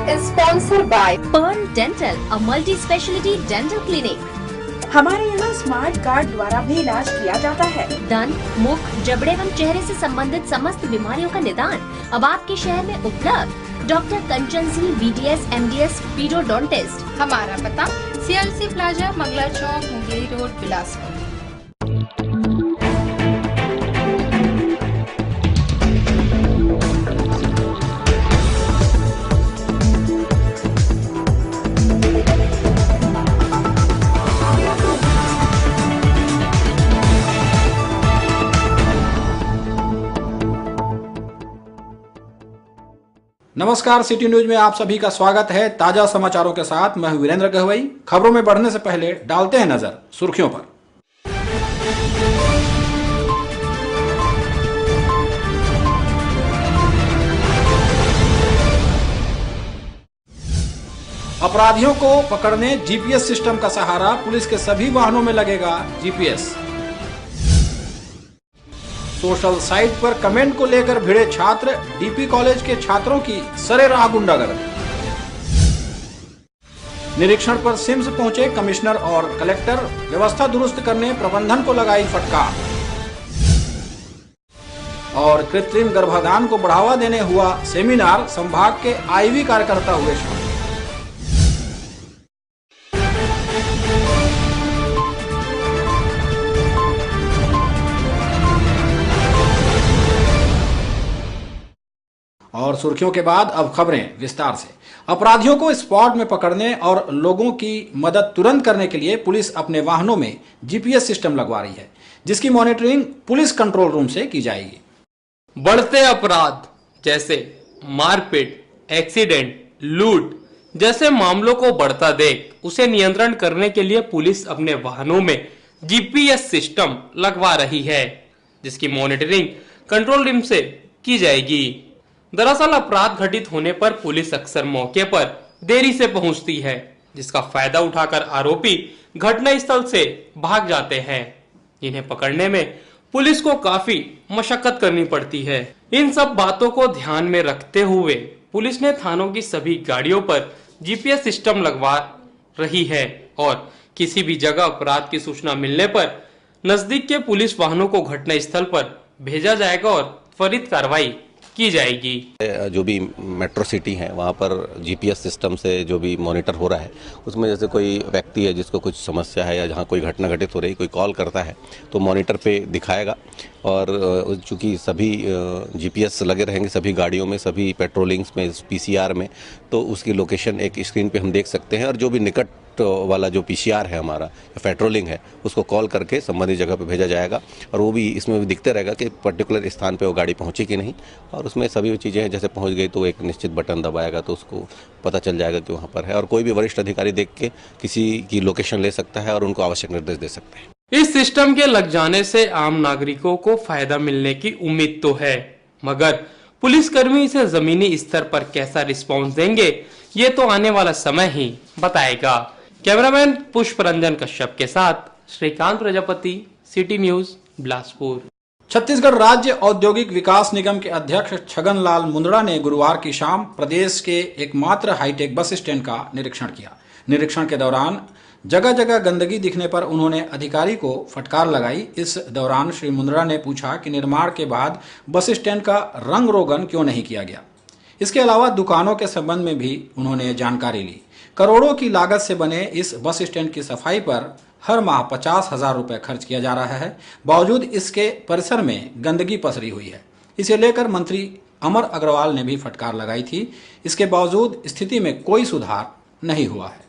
is sponsored by Pearl Dental, a multi-speciality dental clinic. हमारे यहाँ smart card द्वारा भी इलाज किया जाता है। दंत, मुख, जबड़े एवं चेहरे से संबंधित समस्त बीमारियों का निदान अब आपके शहर में उपलब्ध। डॉक्टर कंचन सिंह, BDS, MDS, पीडोडोंटिस्ट। हमारा पता CLC प्लाजा, मंगला चौक, मुंगेरी रोड, बिलासपुर। नमस्कार, सिटी न्यूज में आप सभी का स्वागत है। ताजा समाचारों के साथ मैं हूं वीरेंद्र गहवई। खबरों में बढ़ने से पहले डालते हैं नजर सुर्खियों पर। अपराधियों को पकड़ने GPS सिस्टम का सहारा, पुलिस के सभी वाहनों में लगेगा GPS। सोशल साइट पर कमेंट को लेकर भिड़े छात्र, DP कॉलेज के छात्रों की सरेराह गुंडागर्दी। निरीक्षण पर सिम्स पहुंचे कमिश्नर और कलेक्टर, व्यवस्था दुरुस्त करने प्रबंधन को लगाई फटकार। और कृत्रिम गर्भाधान को बढ़ावा देने हुआ सेमिनार, संभाग के IV कार्यकर्ता हुए शामिल। और सुर्खियों के बाद अब खबरें विस्तार से। अपराधियों को स्पॉट में पकड़ने और लोगों की मदद तुरंत करने के लिए पुलिस अपने वाहनों में GPS सिस्टम लगवा रही है, जिसकी मॉनिटरिंग पुलिस कंट्रोल रूम से की जाएगी। बढ़ते अपराध जैसे मारपीट, एक्सीडेंट, लूट जैसे मामलों को बढ़ता देख उसे नियंत्रण करने के लिए पुलिस अपने वाहनों में GPS सिस्टम लगवा रही है, जिसकी मॉनिटरिंग कंट्रोल रूम से की जाएगी। दरअसल अपराध घटित होने पर पुलिस अक्सर मौके पर देरी से पहुंचती है, जिसका फायदा उठाकर आरोपी घटनास्थल से भाग जाते हैं। इन्हें पकड़ने में पुलिस को काफी मशक्कत करनी पड़ती है। इन सब बातों को ध्यान में रखते हुए पुलिस ने थानों की सभी गाड़ियों पर GPS सिस्टम लगवा रही है और किसी भी जगह अपराध की सूचना मिलने पर नजदीक के पुलिस वाहनों को घटनास्थल पर भेजा जाएगा और त्वरित कार्रवाई की जाएगी। जो भी मेट्रो सिटी है वहाँ पर GPS सिस्टम से जो भी मॉनिटर हो रहा है, उसमें जैसे कोई व्यक्ति है जिसको कुछ समस्या है या जहाँ कोई घटना घटित हो रही है, कोई कॉल करता है तो मॉनिटर पे दिखाएगा। और चूँकि सभी GPS लगे रहेंगे सभी गाड़ियों में, सभी पेट्रोलिंग्स में, PCR में, तो उसकी लोकेशन एक स्क्रीन पे हम देख सकते हैं। और जो भी निकट वाला जो PCR है हमारा या पेट्रोलिंग है, उसको कॉल करके संबंधित जगह पे भेजा जाएगा। और वो भी इसमें भी दिखते रहेगा कि पर्टिकुलर स्थान पे वो गाड़ी पहुंची कि नहीं। और उसमें सभी चीज़ें जैसे पहुंच गई तो एक निश्चित बटन दबाएगा तो उसको पता चल जाएगा कि वहाँ पर है। और कोई भी वरिष्ठ अधिकारी देख के किसी की लोकेशन ले सकता है और उनको आवश्यक निर्देश दे सकता है। इस सिस्टम के लग जाने से आम नागरिकों को फायदा मिलने की उम्मीद तो है, मगर पुलिसकर्मी इसे जमीनी स्तर पर कैसा रिस्पॉन्स देंगे ये तो आने वाला समय ही बताएगा। कैमरामैन पुष्प रंजन कश्यप के साथ श्रीकांत प्रजापति, सिटी न्यूज, बिलासपुर। छत्तीसगढ़ राज्य औद्योगिक विकास निगम के अध्यक्ष छगन लाल मुंदड़ा ने गुरुवार की शाम प्रदेश के एकमात्र हाईटेक बस स्टैंड का निरीक्षण किया। निरीक्षण के दौरान जगह जगह गंदगी दिखने पर उन्होंने अधिकारी को फटकार लगाई। इस दौरान श्री मुंदड़ा ने पूछा कि निर्माण के बाद बस स्टैंड का रंग रोगन क्यों नहीं किया गया। इसके अलावा दुकानों के संबंध में भी उन्होंने जानकारी ली। करोड़ों की लागत से बने इस बस स्टैंड की सफाई पर हर माह 50,000 रुपए खर्च किया जा रहा है। बावजूद इसके परिसर में गंदगी पसरी हुई है। इसे लेकर मंत्री अमर अग्रवाल ने भी फटकार लगाई थी। इसके बावजूद स्थिति में कोई सुधार नहीं हुआ है।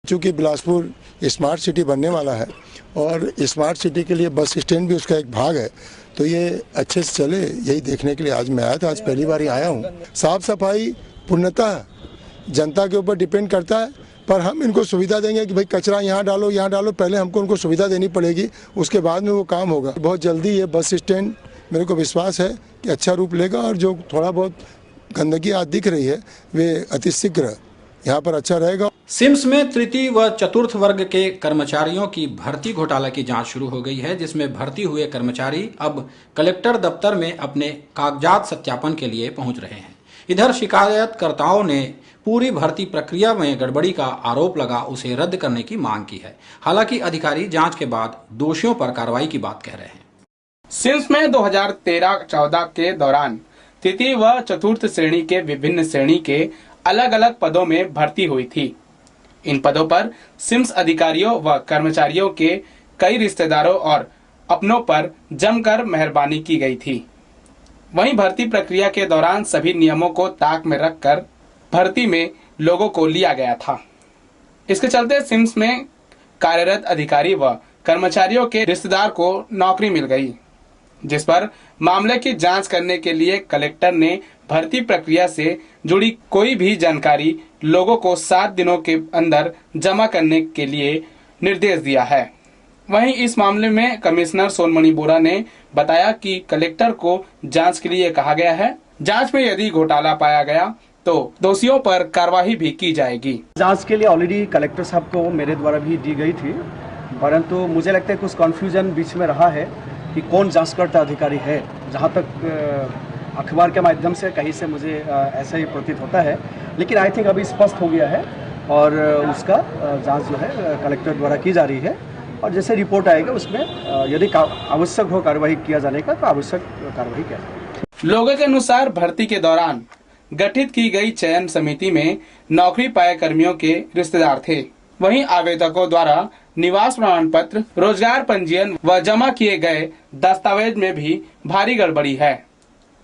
चूँकि बिलासपुर स्मार्ट सिटी बनने वाला है और स्मार्ट सिटी के लिए बस स्टैंड भी उसका एक भाग है, तो ये अच्छे से चले यही देखने के लिए आज मैं आया था। आज पहली बार ही आया हूँ। साफ सफाई पूर्णतः जनता के ऊपर डिपेंड करता है, पर हम इनको सुविधा देंगे कि भाई कचरा यहाँ डालो। पहले हमको उनको सुविधा देनी पड़ेगी, उसके बाद में वो काम होगा। बहुत जल्दी ये बस स्टैंड मेरे को विश्वास है कि अच्छा रूप लेगा और जो थोड़ा बहुत गंदगी आज दिख रही है वे अतिशीघ्र यहाँ पर अच्छा रहेगा। सिम्स में तृतीय व चतुर्थ वर्ग के कर्मचारियों की भर्ती घोटाला की जांच शुरू हो गई है, जिसमें भर्ती हुए कर्मचारी अब कलेक्टर दफ्तर में अपने कागजात सत्यापन के लिए पहुंच रहे हैं। इधर शिकायतकर्ताओं ने पूरी भर्ती प्रक्रिया में गड़बड़ी का आरोप लगा उसे रद्द करने की मांग की है। हालांकि अधिकारी जांच के बाद दोषियों पर कार्रवाई की बात कह रहे हैं। सिम्स में 2013-14 के दौरान तृतीय व चतुर्थ श्रेणी के विभिन्न श्रेणी के अलग अलग पदों में भर्ती हुई थी। इन पदों पर सिम्स अधिकारियों व कर्मचारियों के कई रिश्तेदारों और अपनों पर जमकर मेहरबानी की गई थी। वहीं भर्ती प्रक्रिया के दौरान सभी नियमों को ताक में रखकर भर्ती में लोगों को लिया गया था। इसके चलते सिम्स में कार्यरत अधिकारी व कर्मचारियों के रिश्तेदार को नौकरी मिल गई, जिस पर मामले की जांच करने के लिए कलेक्टर ने भर्ती प्रक्रिया से जुड़ी कोई भी जानकारी लोगों को 7 दिनों के अंदर जमा करने के लिए निर्देश दिया है। वहीं इस मामले में कमिश्नर सोनमणि बोरा ने बताया कि कलेक्टर को जांच के लिए कहा गया है। जांच में यदि घोटाला पाया गया तो दोषियों पर कार्रवाई भी की जाएगी। जांच के लिए ऑलरेडी कलेक्टर साहब को मेरे द्वारा भी दी गई थी, परंतु मुझे लगता है कुछ कंफ्यूजन बीच में रहा है कि कौन जांचकर्ता अधिकारी है। जहां तक अखबार के माध्यम से कहीं से मुझे ऐसा ही प्रतीत होता है, लेकिन आई थिंक अभी स्पष्ट हो गया है और उसका जांच जो है कलेक्टर द्वारा की जा रही है और जैसे रिपोर्ट आएगा उसमें यदि आवश्यक हो कार्रवाई किया जाने का तो आवश्यक कार्रवाई किया जाएगा। लोगों के अनुसार भर्ती के दौरान गठित की गई चयन समिति में नौकरी पाए कर्मियों के रिश्तेदार थे। वहीं आवेदकों द्वारा निवास प्रमाण पत्र, रोजगार पंजीयन व जमा किए गए दस्तावेज में भी भारी गड़बड़ी है।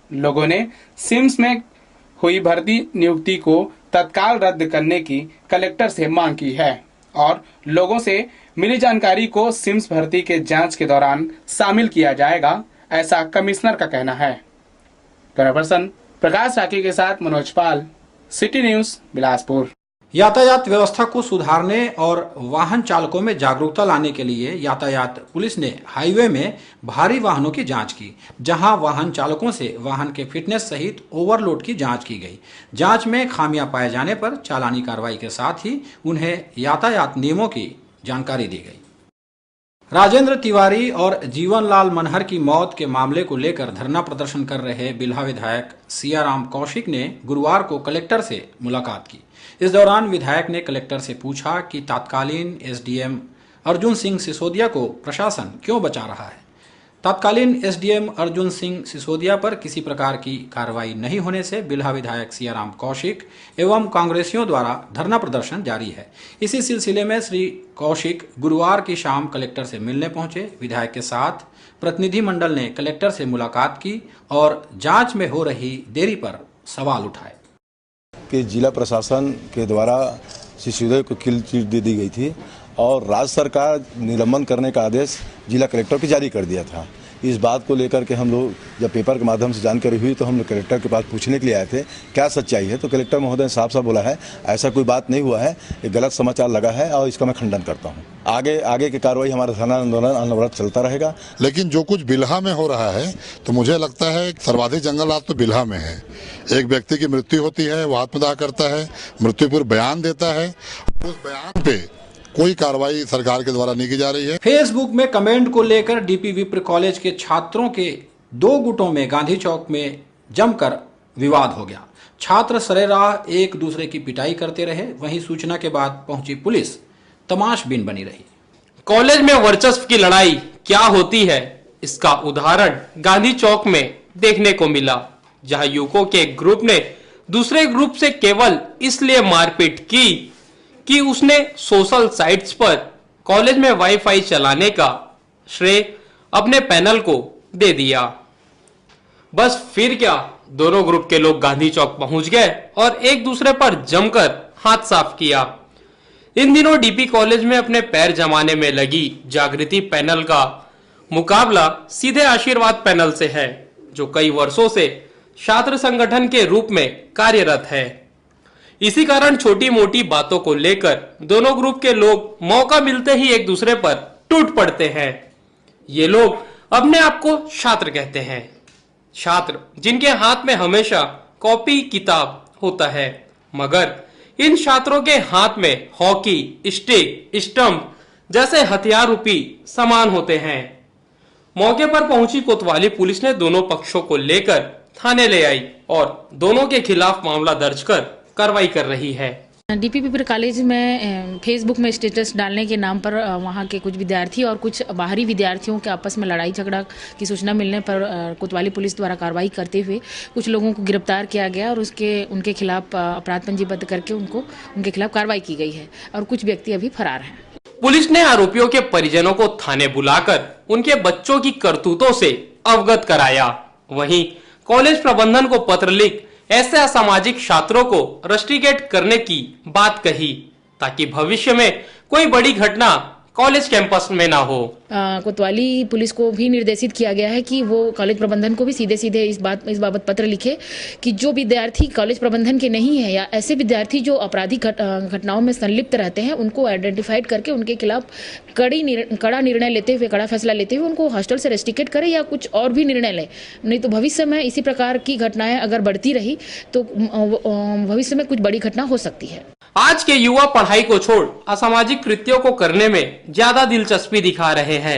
लोगों ने सिम्स में हुई भर्ती नियुक्ति को तत्काल रद्द करने की कलेक्टर से मांग की है और लोगों से मिली जानकारी को सिम्स भर्ती के जांच के दौरान शामिल किया जाएगा, ऐसा कमिश्नर का कहना है। कैमरा पर्सन प्रकाश राठी के साथ मनोज पाल, सिटी न्यूज, बिलासपुर। यातायात व्यवस्था को सुधारने और वाहन चालकों में जागरूकता लाने के लिए यातायात पुलिस ने हाईवे में भारी वाहनों की जांच की, जहां वाहन चालकों से वाहन के फिटनेस सहित ओवरलोड की जांच की गई। जांच में खामियां पाए जाने पर चालानी कार्रवाई के साथ ही उन्हें यातायात नियमों की जानकारी दी गई। राजेंद्र तिवारी और जीवनलाल मनहर की मौत के मामले को लेकर धरना प्रदर्शन कर रहे बिल्हा विधायक सियाराम कौशिक ने गुरुवार को कलेक्टर से मुलाकात की। इस दौरान विधायक ने कलेक्टर से पूछा कि तत्कालीन एसडीएम अर्जुन सिंह सिसोदिया को प्रशासन क्यों बचा रहा है। तत्कालीन एसडीएम अर्जुन सिंह सिसोदिया पर किसी प्रकार की कार्रवाई नहीं होने से बिल्हा विधायक सियाराम कौशिक एवं कांग्रेसियों द्वारा धरना प्रदर्शन जारी है। इसी सिलसिले में श्री कौशिक गुरुवार की शाम कलेक्टर से मिलने पहुंचे। विधायक के साथ प्रतिनिधि मंडल ने कलेक्टर से मुलाकात की और जांच में हो रही देरी पर सवाल उठाए। कि जिला प्रशासन के द्वारा सिसोदिया को क्लीन चिट दे दी गई थी और राज्य सरकार निलंबन करने का आदेश जिला कलेक्टर को जारी कर दिया था। इस बात को लेकर के हम लोग जब पेपर के माध्यम से जानकारी हुई तो हम लोग कलेक्टर के पास पूछने के लिए आए थे क्या सच्चाई है, तो कलेक्टर महोदय ने साफ साफ बोला है ऐसा कोई बात नहीं हुआ है, ये गलत समाचार लगा है और इसका मैं खंडन करता हूँ। आगे की कार्रवाई हमारा थाना आंदोलन अनवरत चलता रहेगा। लेकिन जो कुछ बिल्हा में हो रहा है तो मुझे लगता है सर्वाधिक जंगल आग तो बिल्हा में है। एक व्यक्ति की मृत्यु होती है, वो आत्मदाह करता है, मृत्यु पर बयान देता है, उस बयान पे कोई कार्रवाई सरकार के द्वारा नहीं की जा रही है। फेसबुक में कमेंट को लेकर डीपी विप्र कॉलेज के छात्रों के 2 गुटों में गांधी चौक में जमकर विवाद हो गया। छात्र सरेराह एक दूसरे की पिटाई करते रहे। वहीं सूचना के बाद पहुंची पुलिस तमाशबीन बनी रही। कॉलेज में वर्चस्व की लड़ाई क्या होती है, इसका उदाहरण गांधी चौक में देखने को मिला, जहां युवकों के एक ग्रुप ने दूसरे ग्रुप से केवल इसलिए मारपीट की कि उसने सोशल साइट्स पर कॉलेज में वाईफाई चलाने का श्रेय अपने पैनल को दे दिया। बस फिर क्या, दोनों ग्रुप के लोग गांधी चौक पहुंच गए और एक दूसरे पर जमकर हाथ साफ किया। इन दिनों डीपी कॉलेज में अपने पैर जमाने में लगी जागृति पैनल का मुकाबला सीधे आशीर्वाद पैनल से है, जो कई वर्षों से छात्र संगठन के रूप में कार्यरत है। इसी कारण छोटी मोटी बातों को लेकर दोनों ग्रुप के लोग मौका मिलते ही एक दूसरे पर टूट पड़ते हैं। ये लोग अपने आप को छात्र कहते हैं, छात्र जिनके हाथ में हमेशा कॉपी किताब होता है, मगर इन छात्रों के हाथ में हॉकी स्टिक, स्टंप जैसे हथियार रूपी सामान होते हैं। मौके पर पहुंची कोतवाली पुलिस ने दोनों पक्षों को लेकर थाने ले आई और दोनों के खिलाफ मामला दर्ज कर कार्रवाई कर रही है। डीपीपी कॉलेज में फेसबुक में स्टेटस डालने के नाम पर वहां के कुछ विद्यार्थी और कुछ बाहरी विद्यार्थियों के आपस में लड़ाई झगड़ा की सूचना मिलने पर कोतवाली पुलिस द्वारा कार्रवाई करते हुए कुछ लोगों को गिरफ्तार किया गया और उनके खिलाफ अपराध पंजीबद्ध करके उनके खिलाफ कार्रवाई की गई है और कुछ व्यक्ति अभी फरार हैं। पुलिस ने आरोपियों के परिजनों को थाने बुलाकर उनके बच्चों की करतूतों से अवगत कराया। वहीं कॉलेज प्रबंधन को पत्र लिख ऐसे असामाजिक छात्रों को रस्टिकेट करने की बात कही ताकि भविष्य में कोई बड़ी घटना कॉलेज कैंपस में ना हो। कोतवाली पुलिस को भी निर्देशित किया गया है कि वो कॉलेज प्रबंधन को भी सीधे सीधे इस बाबत पत्र लिखे कि जो विद्यार्थी कॉलेज प्रबंधन के नहीं है या ऐसे विद्यार्थी जो आपराधिक घटनाओं में संलिप्त रहते हैं उनको आइडेंटिफाइड करके उनके खिलाफ कड़ा निर्णय लेते हुए, कड़ा फैसला लेते हुए उनको हॉस्टल से रेस्ट्रिकेट करे या कुछ और भी निर्णय ले। नहीं तो भविष्य में इसी प्रकार की घटनाएं अगर बढ़ती रही तो भविष्य में कुछ बड़ी घटना हो सकती है। आज के युवा पढ़ाई को छोड़ असामाजिक कृत्यों को करने में ज्यादा दिलचस्पी दिखा रहे हैं।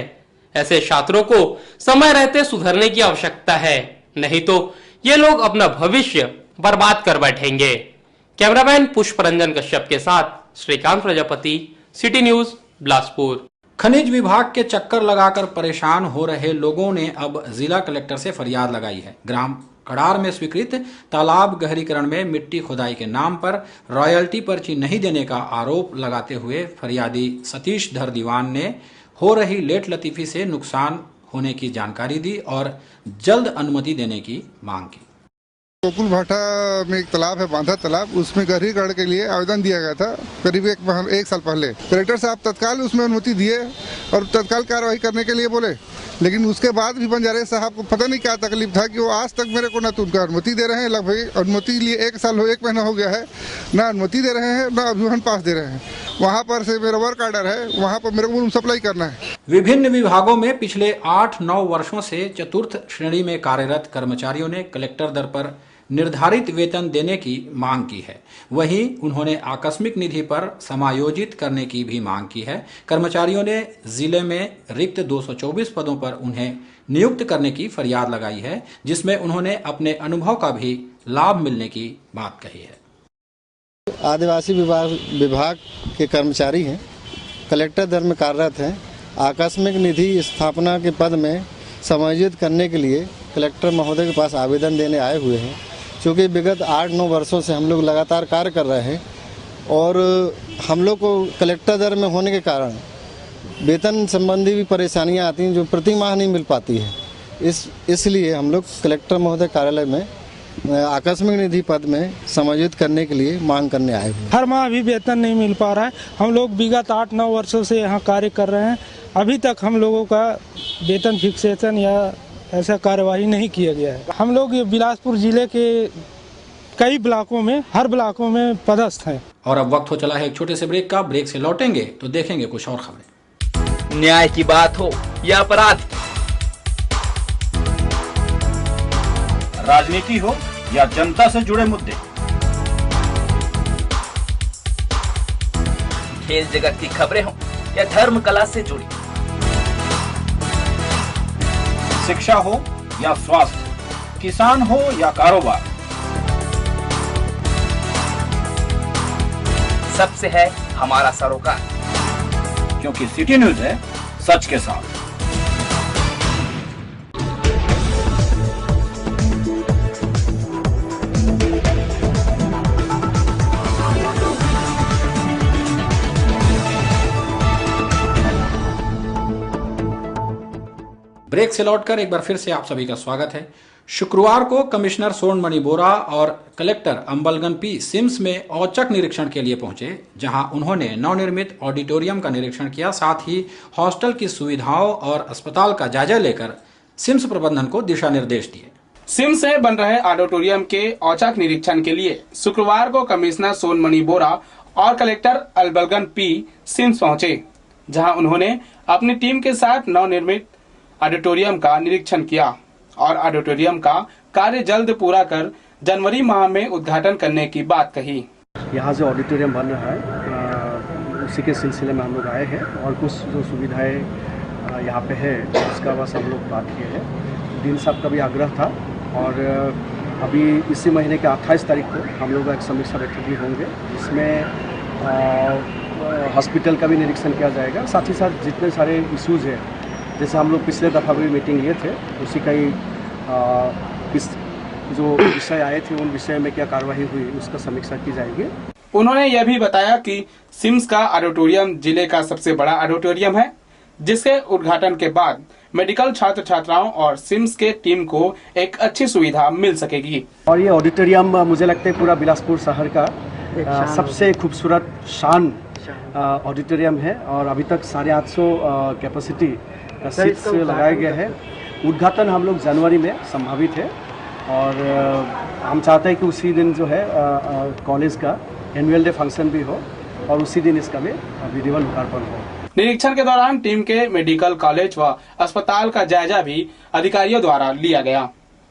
ऐसे छात्रों को समय रहते सुधरने की आवश्यकता है, नहीं तो ये लोग अपना भविष्य बर्बाद कर बैठेंगे। कैमरामैन पुष्प रंजन कश्यप के साथ श्रीकांत प्रजापति, सिटी न्यूज, बिलासपुर। खनिज विभाग के चक्कर लगाकर परेशान हो रहे लोगों ने अब जिला कलेक्टर से फरियाद लगाई है। ग्राम कड़ार में स्वीकृत तालाब गहरीकरण में मिट्टी खुदाई के नाम पर रॉयल्टी पर्ची नहीं देने का आरोप लगाते हुए फरियादी सतीश धर दीवान ने हो रही लेट लतीफी से नुकसान होने की जानकारी दी और जल्द अनुमति देने की मांग की। गोकुल भाटा में एक तालाब है, बांधा तालाब, उसमें गहरीकरण के लिए आवेदन दिया गया था करीब एक साल पहले। कलेक्टर साहब तत्काल उसमें अनुमति दिए और तत्काल कार्रवाई करने के लिए बोले, लेकिन उसके बाद भी बंजारे साहब को पता नहीं क्या तकलीफ था कि वो आज तक मेरे को न तो उनका अनुमति दे रहे हैं, लगभग अनुमति लिए 1 महीना हो गया है, ना अनुमति दे रहे हैं ना अभियान पास दे रहे हैं। वहाँ पर से मेरा वर्क ऑर्डर है, वहाँ पर मेरे को सप्लाई करना है। विभिन्न विभागों में पिछले 8-9 वर्षों से चतुर्थ श्रेणी में कार्यरत कर्मचारियों ने कलेक्टर दर पर निर्धारित वेतन देने की मांग की है। वहीं उन्होंने आकस्मिक निधि पर समायोजित करने की भी मांग की है। कर्मचारियों ने जिले में रिक्त 224 पदों पर उन्हें नियुक्त करने की फरियाद लगाई है, जिसमें उन्होंने अपने अनुभव का भी लाभ मिलने की बात कही है। आदिवासी विभाग के कर्मचारी हैं, कलेक्टर दर में कार्यरत हैं। आकस्मिक निधि स्थापना के पद में समायोजित करने के लिए कलेक्टर महोदय के पास आवेदन देने आए हुए हैं। क्योंकि विगत 8-9 वर्षों से हम लोग लगातार कार्य कर रहे हैं और हम लोग को कलेक्टर दर में होने के कारण वेतन संबंधी भी परेशानियां आती हैं जो प्रति माह नहीं मिल पाती है। इसलिए हम लोग कलेक्टर महोदय कार्यालय में आकस्मिक निधि पद में समायोजित करने के लिए मांग करने आए हुए। हर माह भी वेतन नहीं मिल पा रहा है। हम लोग विगत 8-9 वर्षों से यहाँ कार्य कर रहे हैं, अभी तक हम लोगों का वेतन फिक्सेशन या ऐसा कार्यवाही नहीं किया गया है। हम लोग बिलासपुर जिले के कई ब्लॉकों में, हर ब्लॉकों में पदस्थ हैं। और अब वक्त हो चला है एक छोटे से ब्रेक का। ब्रेक से लौटेंगे तो देखेंगे कुछ और खबरें। न्याय की बात हो या अपराध, राजनीति हो या जनता से जुड़े मुद्दे, खेल जगत की खबरें हो या धर्म कला से जुड़ी, शिक्षा हो या स्वास्थ्य, किसान हो या कारोबार, सबसे है हमारा सरोकार, क्योंकि सिटी न्यूज है सच के साथ। ब्रेक से लौटकर एक बार फिर से आप सभी का स्वागत है। शुक्रवार को कमिश्नर सोनमणि बोरा और कलेक्टर अंबलगन पी सिम्स में औचक निरीक्षण के लिए पहुंचे, जहां उन्होंने नवनिर्मित ऑडिटोरियम का निरीक्षण किया। साथ ही हॉस्टल की सुविधाओं और अस्पताल का जायजा लेकर सिम्स प्रबंधन को दिशा निर्देश दिए। सिम्स में बन रहे ऑडिटोरियम के औचक निरीक्षण के लिए शुक्रवार को कमिश्नर सोनमणि बोरा और कलेक्टर अंबलगन पी सिम्स पहुंचे, जहां उन्होंने अपनी टीम के साथ नवनिर्मित ऑडिटोरियम का निरीक्षण किया और ऑडिटोरियम का कार्य जल्द पूरा कर जनवरी माह में उद्घाटन करने की बात कही। यहाँ जो ऑडिटोरियम बन रहा है उसी के सिलसिले में हम लोग आए हैं और कुछ जो सुविधाएं यहाँ पे है उसका बस हम लोग बात किए हैं। डीन साहब का भी आग्रह था और अभी इसी महीने के 28 तारीख को हम लोग एक समीक्षा बैठक भी होंगे, जिसमें हॉस्पिटल का भी निरीक्षण किया जाएगा। साथ ही साथ जितने सारे इश्यूज़ हैं, जैसे हम लोग पिछले दफ़ा भी मीटिंग लिए थे, उसी का ही जो विषय आए थे उन विषय में क्या कार्रवाई हुई उसका समीक्षा की जाएगी। उन्होंने यह भी बताया कि सिम्स का ऑडिटोरियम जिले का सबसे बड़ा ऑडिटोरियम है, जिसके उद्घाटन के बाद मेडिकल छात्र छात्राओं और सिम्स के टीम को एक अच्छी सुविधा मिल सकेगी। और ये ऑडिटोरियम मुझे लगता है पूरा बिलासपुर शहर का सबसे खूबसूरत शान ऑडिटोरियम है और अभी तक 850 कैपेसिटी सीट्स लगाए गए हैं। उद्घाटन हम लोग जनवरी में संभावित है और हम चाहते हैं कि उसी दिन जो है कॉलेज का एनुअल डे फंक्शन भी हो और उसी दिन इसका भी विधिवत लोकार्पण हो। निरीक्षण के दौरान टीम के मेडिकल कॉलेज व अस्पताल का जायजा भी अधिकारियों द्वारा लिया गया।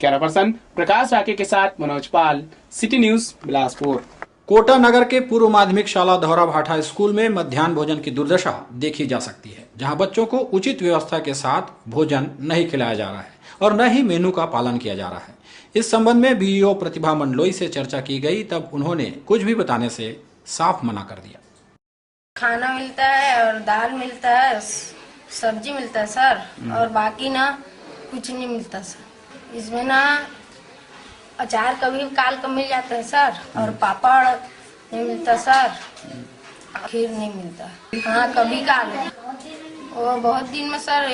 कैमरा पर्सन प्रकाश राके के साथ मनोज पाल, सिटी न्यूज बिलासपुर। कोटा नगर के पूर्व माध्यमिक शाला धौरा भाठा स्कूल में मध्याह्न भोजन की दुर्दशा देखी जा सकती है, जहां बच्चों को उचित व्यवस्था के साथ भोजन नहीं खिलाया जा रहा है और न ही मेनू का पालन किया जा रहा है। इस संबंध में बीईओ प्रतिभा मंडलोई से चर्चा की गई, तब उन्होंने कुछ भी बताने से साफ मना कर दिया। खाना मिलता है और दाल मिलता है, सब्जी मिलता है सर, और बाकी ना कुछ नहीं मिलता सर। इसमें ना अचार कभी काल का मिल जाता है सर, और पापड़ नहीं मिलता सर, खीर नहीं मिलता। हाँ कभी काल वो बहुत दिन में सर,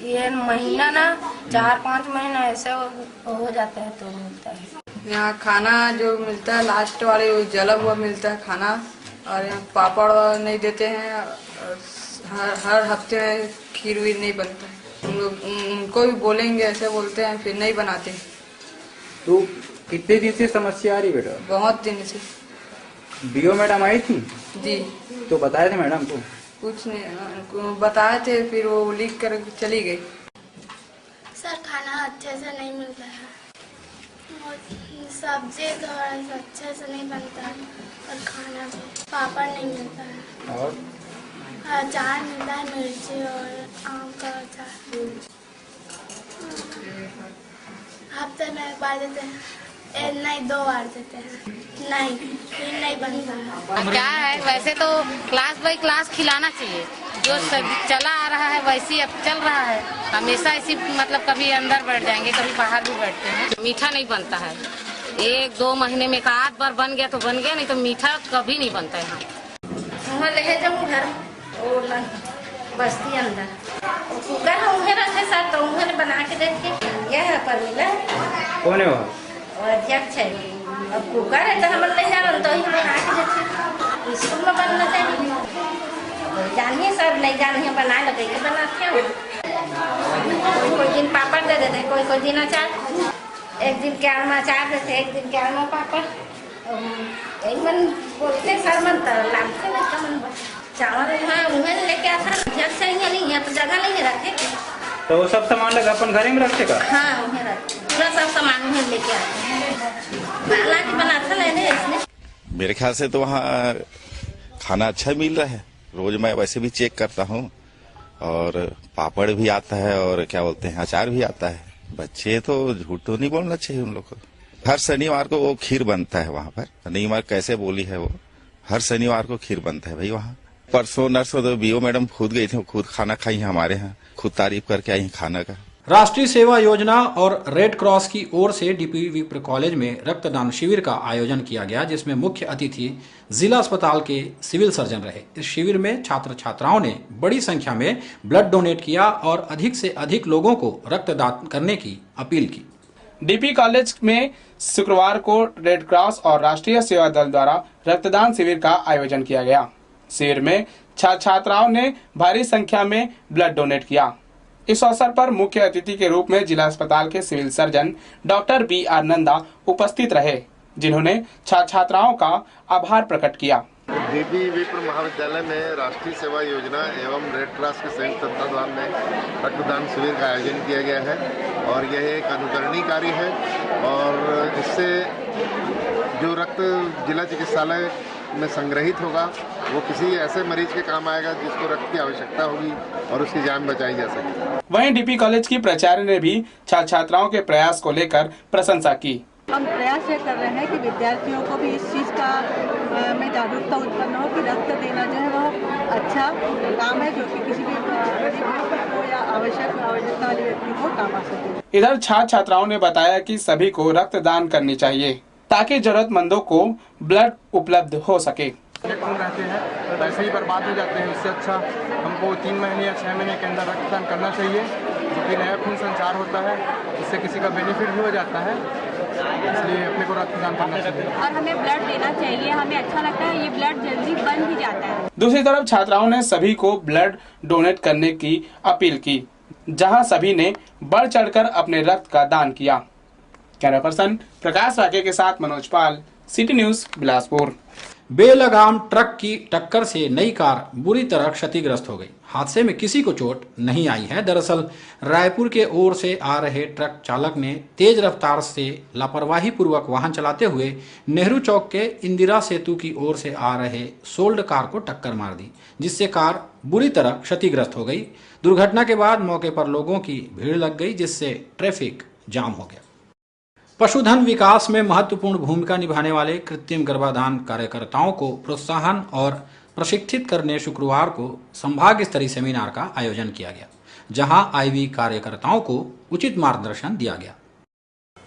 ये महीना ना 4-5 महीना ऐसे हो जाता है तो मिलता है। यहाँ खाना जो मिलता है लास्ट वाले वो जला हुआ मिलता है खाना, और यहाँ पापड़ नहीं देते हैं, और हर हफ्ते में खीर वीर नहीं बनता। हम लोग उनको भी बोलेंगे, ऐसे बोलते हैं फिर नहीं बनाते। तो कितने दिन से समस्या आ रही बेटा? बहुत दिन से। बीओ मैडम आई थी जी, तो बताए थे मैडम को? कुछ नहीं बताए थे, फिर वो लिख कर चली गई। सर खाना अच्छे से नहीं मिलता है, सब्जी थोड़ा सा अच्छे से नहीं बनता है, और खाना भी पापड़ नहीं मिलता है, और अचार मिलता है, मिर्ची और आम का अचार। हफ्ते में 1 बार देते हैं, नहीं 2 बार देते हैं, नहीं फिर नहीं बनता है। क्या है वैसे तो क्लास बाई क्लास खिलाना चाहिए, जो सब चला आ रहा है वैसे अब चल रहा है। हमेशा इसी मतलब कभी अंदर बैठ जाएंगे, कभी बाहर भी बैठते हैं। मीठा नहीं बनता है, 1-2 महीने में 1 बार बन गया तो बन गया, नहीं तो मीठा कभी नहीं बनता है। वहाँ ले जाऊँ घर बस्ती अंदर कुकर है, उन्हें रखे सर, तो उन्हें बना के देते। यह है पर मिला कौन है वो? अध्यक्ष है। अब कुकर है तो हम ले जा रहे तो ही बना के देते। स्कूल में बनना चाहिए, जानिए सर, नहीं जानिए बना लगे के बनाते हैं। कोई दिन पापड़ दे देते, कोई दिन अचार। एक दिन क्या में अचार देते, एक दिन क्या में पापड़। एक मन बोलते सर मन तो लाभते नहीं का मन चावल उन्हें लेके आता। अध्यक्ष नहीं है तो जगह नहीं रखे, तो वो सब सामान लगा अपन घर में रखे का? हाँ उन्हें रखे, पूरा सब सामान उन्हें लेके आते हैं, बनाता लेने इसने। मेरे ख्याल से तो वहाँ खाना अच्छा मिल रहा है, रोज मैं वैसे भी चेक करता हूँ, और पापड़ भी आता है और क्या बोलते हैं अचार भी आता है। बच्चे तो झूठ तो नहीं बोलना चाहिए उन लोग को। हर शनिवार को वो खीर बनता है वहाँ पर, शनिवार कैसे बोली है वो, हर शनिवार को खीर बनता है भाई वहाँ। परसों नर्सों तो बीओ मैडम खुद गई थी, खुद खाना खाई है हमारे यहाँ, खुद तारीफ करके आई खाना का। राष्ट्रीय सेवा योजना और रेड क्रॉस की ओर से डीपी विप्र कॉलेज में रक्तदान शिविर का आयोजन किया गया, जिसमें मुख्य अतिथि जिला अस्पताल के सिविल सर्जन रहे। इस शिविर में छात्र छात्राओं ने बड़ी संख्या में ब्लड डोनेट किया और अधिक से अधिक लोगों को रक्तदान करने की अपील की। डीपी कॉलेज में शुक्रवार को रेड क्रॉस और राष्ट्रीय सेवा दल द्वारा रक्तदान शिविर का आयोजन किया गया। शिविर में छात्र छात्राओं ने भारी संख्या में ब्लड डोनेट किया। इस अवसर पर मुख्य अतिथि के रूप में जिला अस्पताल के civil surgeon doctor BR Nanda उपस्थित रहे, जिन्होंने छात्र छात्राओं का आभार प्रकट किया। डीपी विप्र महाविद्यालय में राष्ट्रीय सेवा योजना एवं रेड क्रॉस के संयुक्त तत्वाधान में रक्तदान शिविर का आयोजन किया गया है, और यह एक अनुकरणीय कार्य है। और इससे जो रक्त जिला चिकित्सालय में संग्रहित होगा वो किसी ऐसे मरीज के काम आएगा जिसको रक्त की आवश्यकता होगी और उसकी जान बचाई जा सके। वहीं डीपी कॉलेज की प्राचार्य ने भी छात्र छात्राओं के प्रयास को लेकर प्रशंसा की। हम प्रयास ये कर रहे हैं कि विद्यार्थियों को भी इस चीज़ का में जागरूकता उत्पन्न हो कि रक्त देना जो है वह अच्छा काम है, जो कि किसी भी व्यक्ति को या आवश्यकता वाले व्यक्ति को काम आ सके। इधर छात्र छात्राओं ने बताया कि सभी को रक्तदान करनी चाहिए ताकि जरूरतमंदों को ब्लड उपलब्ध हो सके। खून रहते हैं वैसे ही बर्बाद हो जाते हैं, इससे अच्छा हमको 3 महीने या 6 महीने के अंदर रक्तदान करना चाहिए, जो कि नया खून संचार होता है, इससे किसी का बेनिफिट भी हो जाता है, इसलिए अपने को रक्तदान करना चाहिए और हमें ब्लड देना चाहिए। हमें अच्छा लगता है, ये ब्लड जल्दी बन भी जाता है। दूसरी तरफ छात्राओं ने सभी को ब्लड डोनेट करने की अपील की, जहां सभी ने बढ़ चढ़कर अपने रक्त का दान किया। कैमरा पर्सन प्रकाश राके के साथ मनोज पाल, सिटी न्यूज बिलासपुर। बेलगाम ट्रक की टक्कर से नई कार बुरी तरह क्षतिग्रस्त हो गई। हादसे में किसी को चोट नहीं आई है। दरअसल रायपुर के ओर से आ रहे ट्रक चालक ने तेज रफ्तार से लापरवाही पूर्वक वाहन चलाते हुए नेहरू चौक के इंदिरा सेतु की ओर से आ रहे सोल्ड कार को टक्कर मार दी, जिससे कार बुरी तरह क्षतिग्रस्त हो गई। दुर्घटना के बाद मौके पर लोगों की भीड़ लग गई, जिससे ट्रैफिक जाम हो गया। पशुधन विकास में महत्वपूर्ण भूमिका निभाने वाले कृत्रिम गर्भाधान कार्यकर्ताओं को प्रोत्साहन और प्रशिक्षित करने शुक्रवार को संभाग स्तरीय सेमिनार का आयोजन किया गया, जहां आईवी कार्यकर्ताओं को उचित मार्गदर्शन दिया गया।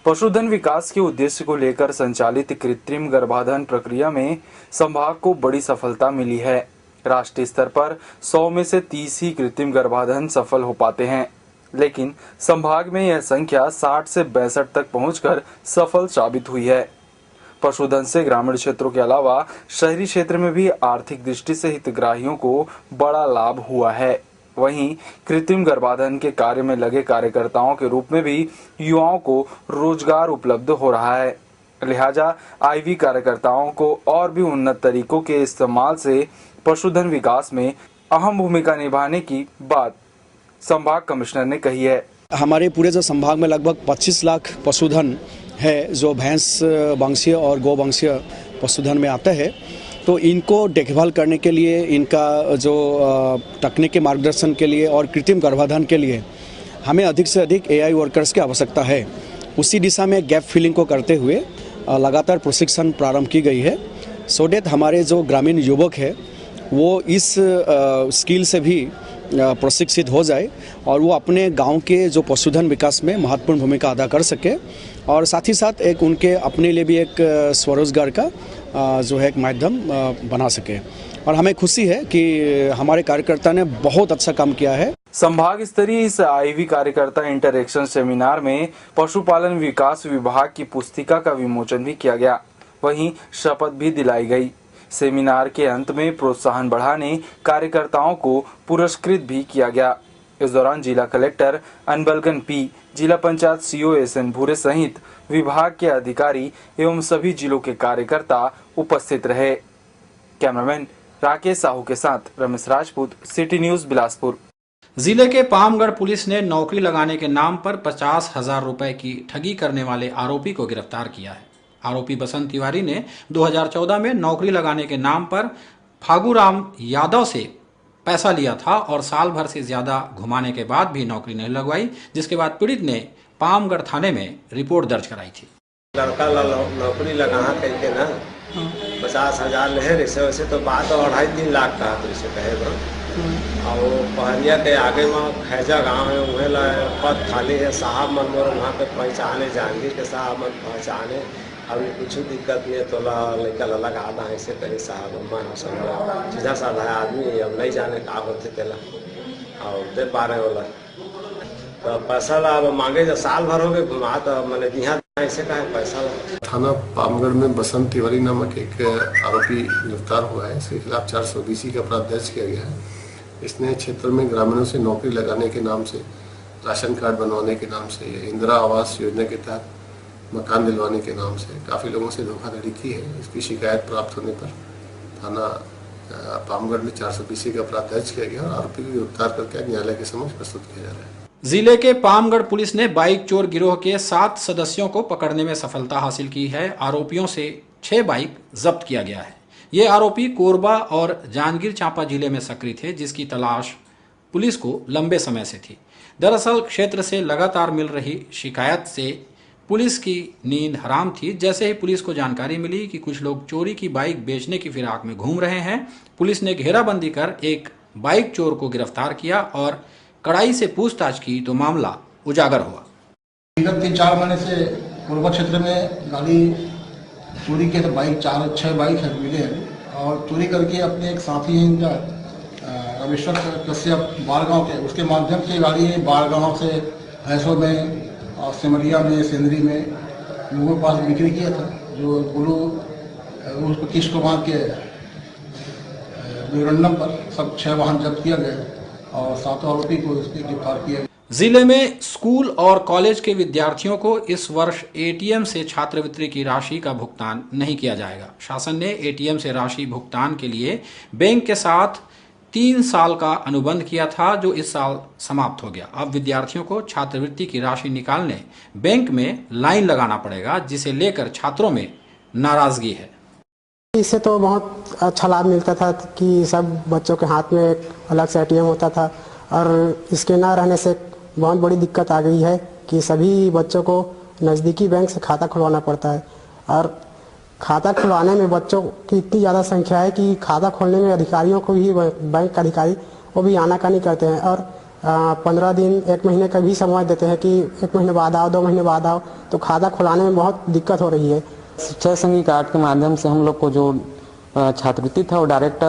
पशुधन विकास के उद्देश्य को लेकर संचालित कृत्रिम गर्भाधान प्रक्रिया में संभाग को बड़ी सफलता मिली है। राष्ट्रीय स्तर पर 100 में से 30 ही कृत्रिम गर्भाधान सफल हो पाते हैं, लेकिन संभाग में यह संख्या 60 से 62 तक पहुंचकर सफल साबित हुई है। पशुधन से ग्रामीण क्षेत्रों के अलावा शहरी क्षेत्र में भी आर्थिक दृष्टि से हितग्राहियों को बड़ा लाभ हुआ है। वहीं कृत्रिम गर्भाधान के कार्य में लगे कार्यकर्ताओं के रूप में भी युवाओं को रोजगार उपलब्ध हो रहा है। लिहाजा आईवी कार्यकर्ताओं को और भी उन्नत तरीकों के इस्तेमाल से पशुधन विकास में अहम भूमिका निभाने की बात संभाग कमिश्नर ने कही है। हमारे पूरे जो संभाग में लगभग 25 लाख पशुधन है, जो भैंस वंशीय और गौ वंशीय पशुधन में आता है। तो इनको देखभाल करने के लिए, इनका जो तकनीकी मार्गदर्शन के लिए और कृत्रिम गर्भाधान के लिए हमें अधिक से अधिक एआई वर्कर्स की आवश्यकता है। उसी दिशा में गैप फिलिंग को करते हुए लगातार प्रशिक्षण प्रारंभ की गई है, सो दैट हमारे जो ग्रामीण युवक है वो इस स्किल से भी प्रशिक्षित हो जाए और वो अपने गांव के जो पशुधन विकास में महत्वपूर्ण भूमिका अदा कर सके, और साथ ही साथ एक उनके अपने लिए भी एक स्वरोजगार का जो है एक माध्यम बना सके। और हमें खुशी है कि हमारे कार्यकर्ता ने बहुत अच्छा काम किया है। संभाग स्तरीय इस आईवी कार्यकर्ता इंटरैक्शन सेमिनार में पशुपालन विकास विभाग की पुस्तिका का विमोचन भी किया गया, वहीं शपथ भी दिलाई गई। सेमिनार के अंत में प्रोत्साहन बढ़ाने कार्यकर्ताओं को पुरस्कृत भी किया गया। इस दौरान जिला कलेक्टर अनबलगन पी, जिला पंचायत सीओ एसएन भूरे सहित विभाग के अधिकारी एवं सभी जिलों के कार्यकर्ता उपस्थित रहे। कैमरामैन राकेश साहू के साथ रमेश राजपूत, सिटी न्यूज बिलासपुर। जिले के पामगढ़ पुलिस ने नौकरी लगाने के नाम पर 50,000 रुपए की ठगी करने वाले आरोपी को गिरफ्तार किया है। आरोपी बसंत तिवारी ने 2014 में नौकरी लगाने के नाम पर फागूराम यादव से पैसा लिया था और साल भर से ज्यादा घुमाने के बाद भी नौकरी नहीं लगवाई, जिसके बाद पीड़ित ने पामगढ़ थाने में रिपोर्ट दर्ज कराई थी। लड़का नौकरी लगा करके ना 50,000 ले रहे, वैसे तो बात 2.5-3 लाख का से कहे और पहरिया के आगे में खैजा गाँव है, वह पद खाली है। साहब मन मोर वहाँ पे पहचाने, जांगी के साहब मन पहचाने, अभी कुछ दिक्कत नहीं है तो लड़का लगा आधा ऐसे कहीं साहब मन सीधा साधा आदमी अब नहीं जाने का होते तेला और दे पा रहे वाला तो पैसा ला मांगे जो साल भर हो गए घुमा तो मैंने दिया ऐसे कहा पैसा ला। थाना पामगढ़ में बसंत तिवारी नामक एक आरोपी गिरफ्तार हुआ है। इसके खिलाफ 420 का अपराध दर्ज किया गया है। इसने क्षेत्र में ग्रामीणों से नौकरी लगाने के नाम से, राशन कार्ड बनवाने के नाम से, इंदिरा आवास योजना के तहत मकान दिलवाने के नाम से काफ़ी लोगों से धोखाधड़ी की है। इसकी शिकायत प्राप्त होने पर थाना पामगढ़ में 420 का अपराध दर्ज किया गया और आरोपी को गिरफ्तार करके न्यायालय के समक्ष प्रस्तुत किया जा रहा है। जिले के पामगढ़ पुलिस ने बाइक चोर गिरोह के 7 सदस्यों को पकड़ने में सफलता हासिल की है। आरोपियों से 6 बाइक जब्त किया गया है। ये आरोपी कोरबा और जांजगीर चांपा जिले में सक्रिय थे, जिसकी तलाश पुलिस को लंबे समय से थी। दरअसल क्षेत्र से लगातार मिल रही शिकायत से पुलिस की नींद हराम थी। जैसे ही पुलिस को जानकारी मिली कि कुछ लोग चोरी की बाइक बेचने की फिराक में घूम रहे हैं, पुलिस ने घेराबंदी कर एक बाइक चोर को गिरफ्तार किया और कड़ाई से पूछताछ की तो मामला उजागर हुआ। विगत 3-4 महीने से कोरबा क्षेत्र में गाड़ी चोरी के बाइक 4-6 बाइक है मिले हैं और चोरी करके अपने एक साथी हैं इनका रमेश्वर कश्यप बारगांव के, उसके माध्यम से गाड़ी बारगांव से भैंसों में और सिमरिया में सेंदरी में लोगों के पास बिक्री किया था। जो गुरु उसको किस्त को मार के मेमोरेंडम पर सब 6 वाहन जब्त किया गया और 7 आरोपी को गिरफ्तार किया गया। जिले में स्कूल और कॉलेज के विद्यार्थियों को इस वर्ष एटीएम से छात्रवृत्ति की राशि का भुगतान नहीं किया जाएगा। शासन ने एटीएम से राशि भुगतान के लिए बैंक के साथ 3 साल का अनुबंध किया था, जो इस साल समाप्त हो गया। अब विद्यार्थियों को छात्रवृत्ति की राशि निकालने बैंक में लाइन लगाना पड़ेगा, जिसे लेकर छात्रों में नाराजगी है। इससे तो बहुत अच्छा लाभ मिलता था कि सब बच्चों के हाथ में एक अलग से एटीएम होता था और इसके ना रहने से बहुत बड़ी दिक्कत आ गई है कि सभी बच्चों को नज़दीकी बैंक से खाता खुलवाना पड़ता है और खाता खुलवाने में बच्चों की इतनी ज़्यादा संख्या है कि खाता खोलने में अधिकारियों को भी, बैंक के अधिकारी वो भी आनाकानी करते हैं और 15 दिन 1 महीने का भी समय देते हैं कि 1 महीने बाद आओ, 2 महीने बाद आओ, तो खाता खुलाने में बहुत दिक्कत हो रही है। शिक्षा संघी कार्ड के माध्यम से हम लोग को जो छात्रवृत्ति था वो डायरेक्ट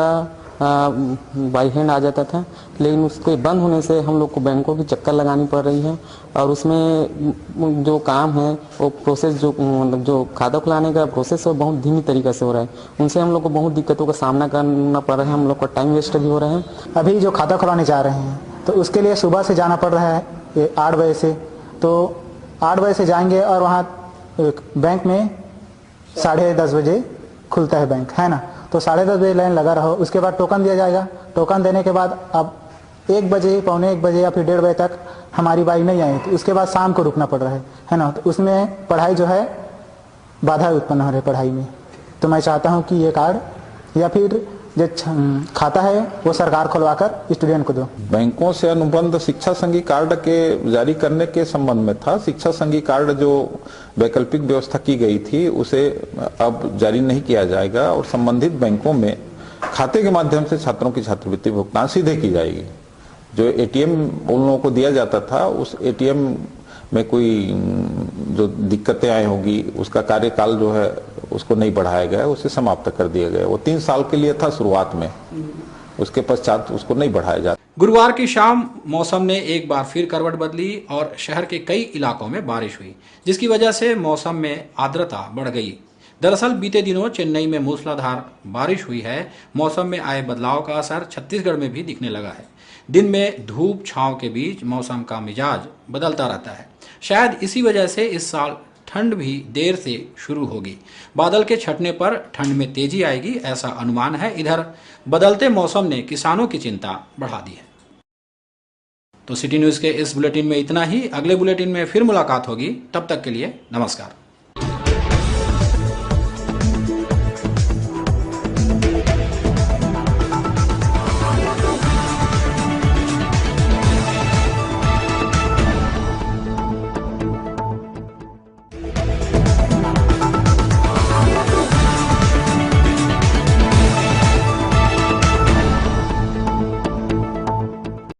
बाई हैंड आ जाता था, लेकिन उसके बंद होने से हम लोग को बैंकों की चक्कर लगानी पड़ रही है और उसमें जो काम है वो प्रोसेस जो खाता खुलाने का प्रोसेस है बहुत धीमी तरीके से हो रहा है। उनसे हम लोग को बहुत दिक्कतों का सामना करना पड़ रहा है, हम लोग का टाइम वेस्ट भी हो रहा है। अभी जो खाता खुलाने जा रहे हैं तो उसके लिए सुबह से जाना पड़ रहा है 8 बजे से, तो 8 बजे से जाएंगे और वहाँ बैंक में 10:30 बजे खुलता है बैंक, है ना, तो 10:30 बजे लाइन लगा रहो। उसके बाद टोकन दिया जाएगा। टोकन देने के बाद अब 1 बजे, पौने 1 बजे या फिर 1:30 बजे तक हमारी बाइक नहीं आई, तो उसके बाद शाम को रुकना पड़ रहा है ना, तो उसमें पढ़ाई जो है बाधा उत्पन्न हो रही है पढ़ाई में। तो मैं चाहता हूँ कि ये कार्ड या फिर जो खाता है वो सरकार खुलवाकर स्टूडेंट को दो। बैंकों से अनुबंध शिक्षा संघी कार्ड के जारी करने के संबंध में था। शिक्षा संघी कार्ड जो वैकल्पिक व्यवस्था की गई थी उसे अब जारी नहीं किया जाएगा और संबंधित बैंकों में खाते के माध्यम से छात्रों की छात्रवृत्ति भुगतान सीधे की जाएगी। जो एटीएम उन लोगों को दिया जाता था उस एटीएम में कोई जो दिक्कतें आई होगी उसका कार्यकाल जो है उसको नहीं बढ़ाया गया, उसे समाप्त कर दिया गया। वो 3 साल के लिए था शुरुआत में, उसके पश्चात उसको नहीं बढ़ाया जाता। गुरुवार की शाम मौसम ने एक बार फिर करवट बदली और शहर के कई इलाकों में बारिश हुई, जिसकी वजह से मौसम में आर्द्रता बढ़ गई। दरअसल बीते दिनों चेन्नई में मूसलाधार बारिश हुई है। मौसम में आए बदलाव का असर छत्तीसगढ़ में भी दिखने लगा है। दिन में धूप छांव के बीच मौसम का मिजाज बदलता रहता है। शायद इसी वजह से इस साल ठंड भी देर से शुरू होगी। बादल के छटने पर ठंड में तेजी आएगी, ऐसा अनुमान है। इधर बदलते मौसम ने किसानों की चिंता बढ़ा दी है। तो सिटी न्यूज़ के इस बुलेटिन में इतना ही। अगले बुलेटिन में फिर मुलाकात होगी, तब तक के लिए नमस्कार।